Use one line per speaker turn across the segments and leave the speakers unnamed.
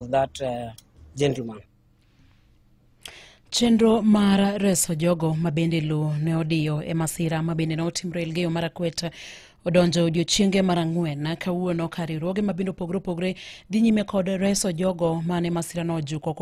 that gentleman.
Chenro mar reso jogo mabende lu ne odiyo e masira mabende ne otimre Elgeyo Marakwet odonjo odiochienge mar ang'wen kawuono ka riwruoge mabende opogore dhi nyime kod reso jogo mane masira no ojuko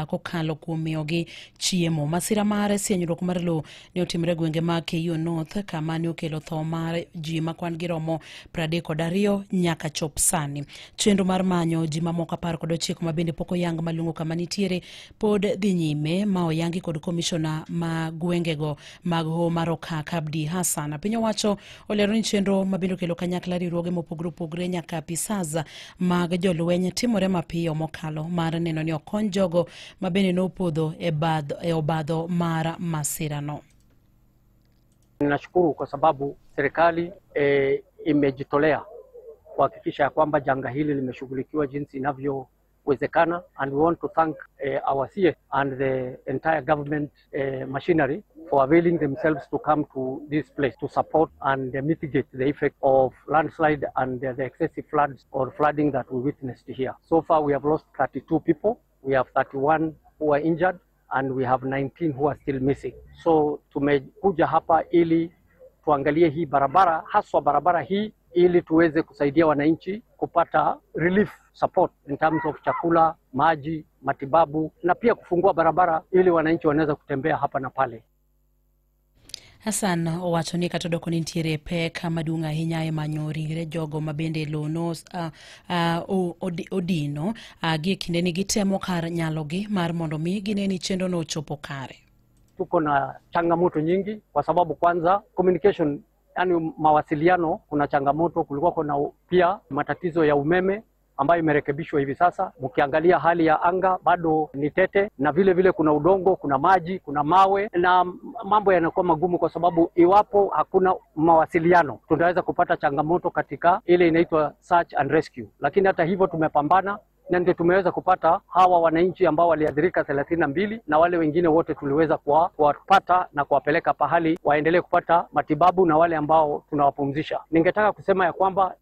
kokalo kuom miyogi chiemo. Masira mar sienyruok mar lo ne otimre gwenge mag Keyo North kama ne okelo tho mar ji makwan giromo 32 nyaka chop sani. Chenro mar manyo ji mamoko 19 mabende pok oyang malungo kama nitiere pod dhi nyime ma oyangi kod komishona ma gwengego mag Hoho mar Okak Abdi Hassan. Piny owacho olero ni chenro mabiro kelo kanyakla riwruoge mopogore nyaka apisaza mag jolweny timore mapiyo mokalo mar neno ni okony jogo mabende nopodho e obadho mar masirano.
Ninashukuru kwa sababu serikali imejitolea kuhakikisha kwamba janga hili limeshughulikiwa jinsi inavyowezekana, and we want to thank our CS and the entire government machinery for availing themselves to come to this place to support and mitigate the effect of landslide and the excessive floods or flooding that we witnessed here. So far we have lost 32 people, we have 31 who are injured, and we have 19 who are still missing. So tumekuja hapa ili tuangalie hii barabara, haswa barabara hii, ili tuweze kusaidia wananchi kupata relief support in terms of chakula, maji, matibabu, na pia kufungua barabara ili wananchi wanaweza kutembea hapa na pale.
Hassan owacho ni kata doko nitiere pek madunga ahinya e manyo ringre jogo mabende lono odino gi kinde ni gitemo kar nyalogi mar mondo mi gine ni chenro no chopo kare.
Tuko na changamoto nyingi kwa sababu kwanza communication, yani mawasiliano, kuna changamoto. Kulikuwa kuna pia matatizo ya umeme ambayo imerekebishwa hivi sasa. Mkiangalia hali ya anga bado ni tete, na vile kuna udongo, kuna maji, kuna mawe, na mambo yanakuwa magumu kwa sababu iwapo hakuna mawasiliano tunaweza kupata changamoto katika ile inaitwa search and rescue. Lakini hata hivyo tumepambana na ndio tumeweza kupata hawa wananchi ambao waliathirika 32, na wale wengine wote tuliweza kuwapata na kuwapeleka pahali waendelee kupata matibabu, na wale ambao tunawapumzisha. Ningetaka kusema ya kwamba